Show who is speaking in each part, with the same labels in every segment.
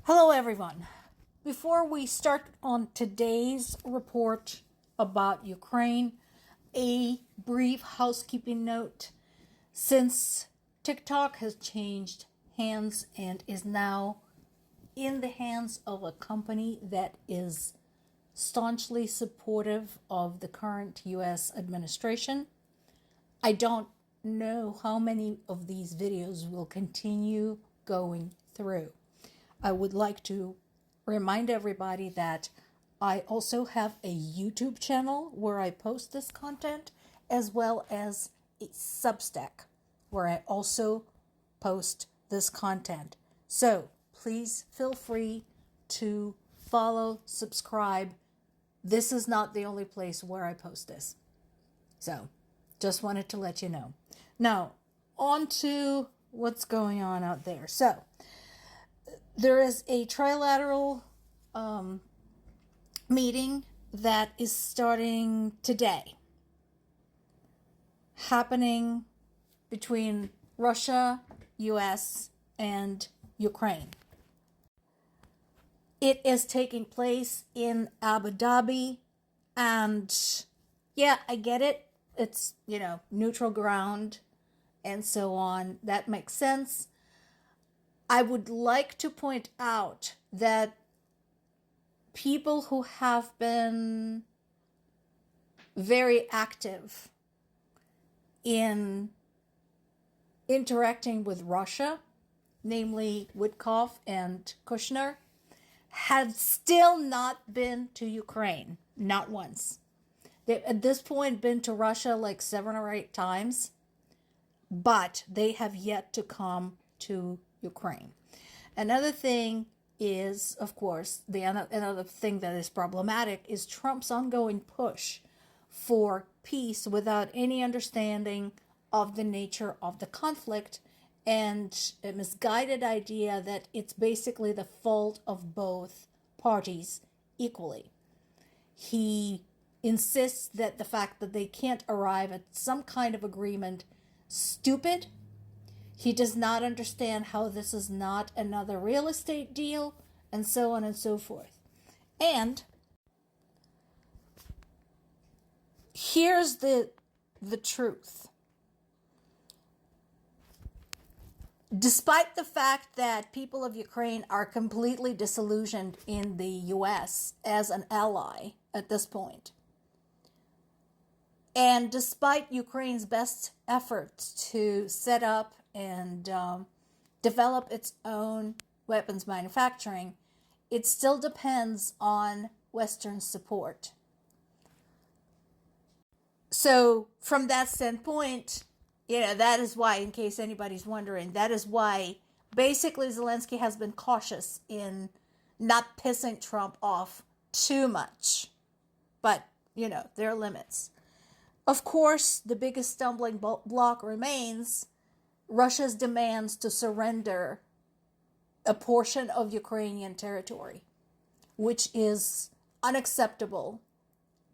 Speaker 1: Hello, everyone. Before we start on today's report about Ukraine, a brief housekeeping note. Since TikTok has changed hands and is now in the hands of a company that is staunchly supportive of the current U.S. administration, I don't know how many of these videos will continue going through. I would like to remind everybody that I also have a YouTube channel where I post this content, as well as a Substack where I also post this content. So please feel free to follow, subscribe. This is not the only place where I post this. So just wanted to let you know. Now, on to what's going on out there. So, there is a trilateral meeting that is starting today, happening between Russia, US, and Ukraine. It is taking place in Abu Dhabi, and yeah, I get it. It's, neutral ground and so on. That makes sense. I would like to point out that people who have been very active in interacting with Russia, namely Witkoff and Kushner, had still not been to Ukraine, not once. They've at this point been to Russia like 7 or 8 times, but they have yet to come to Ukraine. Another thing is, of course, another thing that is problematic is Trump's ongoing push for peace without any understanding of the nature of the conflict, and a misguided idea that it's basically the fault of both parties equally. He insists that the fact that they can't arrive at some kind of agreement stupid. He does not understand how this is not another real estate deal, and so on and so forth. And here's the truth. Despite the fact that people of Ukraine are completely disillusioned in the US as an ally at this point, and despite Ukraine's best efforts to set up and develop its own weapons manufacturing, it still depends on Western support. So from that standpoint, that is why, in case anybody's wondering, that is why basically Zelensky has been cautious in not pissing Trump off too much. But, there are limits. Of course, the biggest stumbling block remains Russia's demands to surrender a portion of Ukrainian territory, which is unacceptable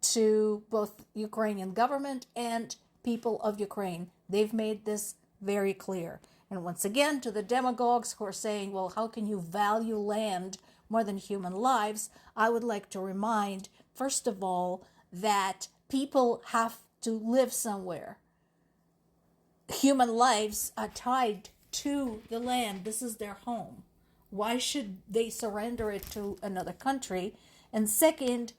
Speaker 1: to both Ukrainian government and people of Ukraine. They've made this very clear. And once again, to the demagogues who are saying, well, how can you value land more than human lives? I would like to remind, first of all, that people have to live somewhere. Human lives are tied to the land. This is their home. Why should they surrender it to another country? And second,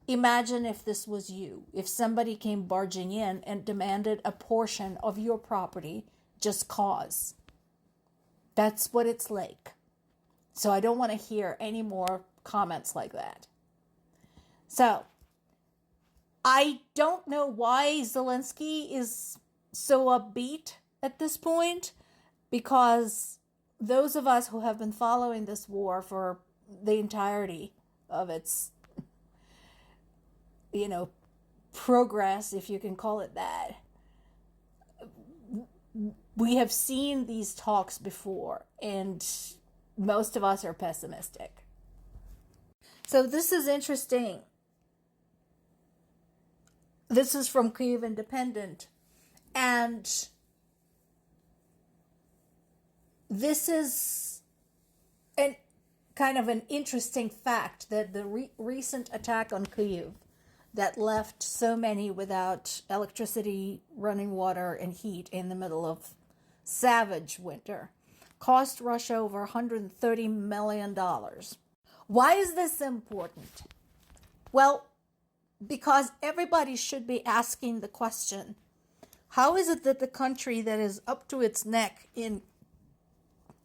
Speaker 1: imagine if this was you. If somebody came barging in and demanded a portion of your property just cause. That's what it's like. So I don't want to hear any more comments like that. So, I don't know why Zelensky is so upbeat at this point, because those of us who have been following this war for the entirety of its, progress, if you can call it that, we have seen these talks before, and most of us are pessimistic. So this is interesting. This is from Kyiv Independent, and this is, and kind of an interesting fact that the recent attack on Kyiv that left so many without electricity, running water, and heat in the middle of savage winter cost Russia over $130 million. Why is this important? Well, because everybody should be asking the question, how is it that the country that is up to its neck in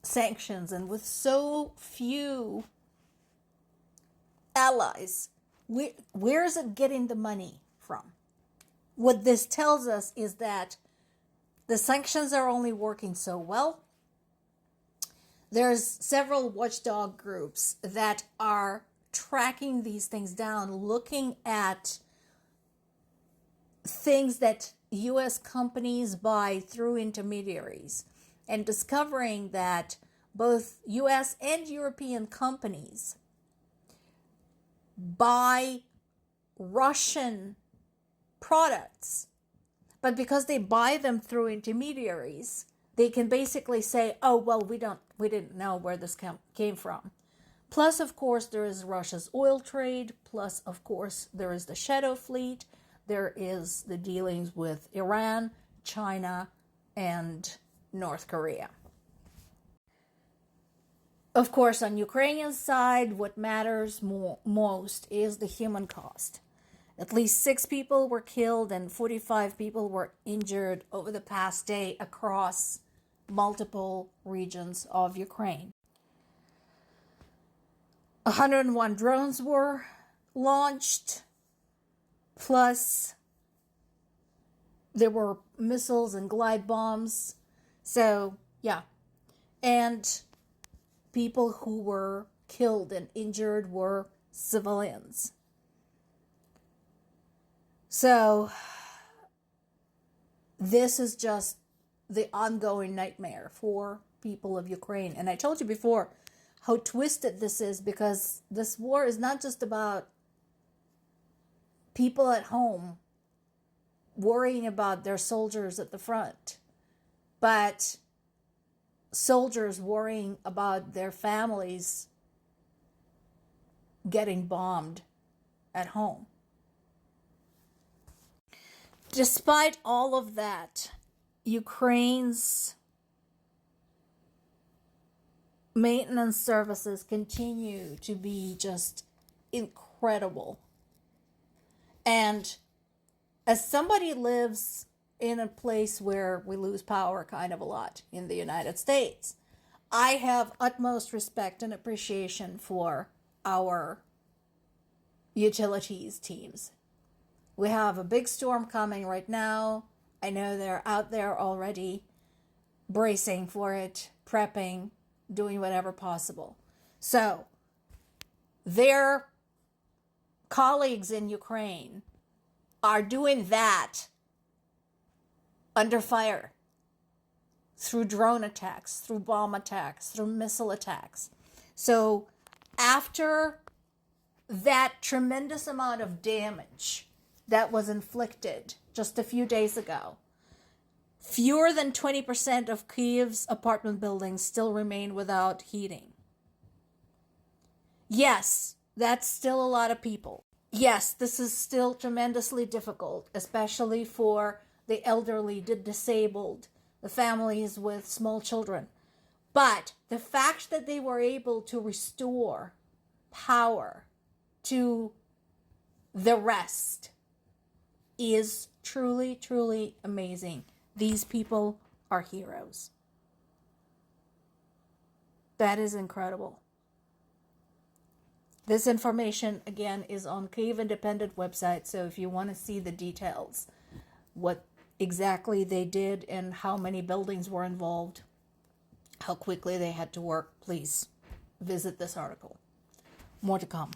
Speaker 1: sanctions and with so few allies, where is it getting the money from? What this tells us is that the sanctions are only working so well. There's several watchdog groups that are tracking these things down, looking at things that U.S. companies buy through intermediaries, and discovering that both U.S. and European companies buy Russian products, but because they buy them through intermediaries, they can basically say, oh, well, we didn't know where this came from. Plus, of course, there is Russia's oil trade. Plus, of course, there is the shadow fleet. There is the dealings with Iran, China, and North Korea. Of course, on Ukrainian side, what matters most is the human cost. At least 6 people were killed and 45 people were injured over the past day across multiple regions of Ukraine. 101 drones were launched, plus there were missiles and glide bombs. So, yeah. And people who were killed and injured were civilians. So, this is just the ongoing nightmare for people of Ukraine. And I told you before how twisted this is, because this war is not just about people at home worrying about their soldiers at the front, but soldiers worrying about their families getting bombed at home. Despite all of that, Ukraine's maintenance services continue to be just incredible. And as somebody lives in a place where we lose power kind of a lot in the United States, I have utmost respect and appreciation for our utilities teams. We have a big storm coming right now. I know they're out there already bracing for it, prepping, doing whatever possible. So their colleagues in Ukraine are doing that under fire through drone attacks, through bomb attacks, through missile attacks. So after that tremendous amount of damage that was inflicted just a few days ago, fewer than 20% of Kyiv's apartment buildings still remain without heating. Yes, that's still a lot of people. Yes, this is still tremendously difficult, especially for the elderly, the disabled, the families with small children. But the fact that they were able to restore power to the rest is truly, truly amazing. These people are heroes. That is incredible. This information, again, is on Kyiv Independent website. So if you want to see the details, what exactly they did and how many buildings were involved, how quickly they had to work, please visit this article. More to come.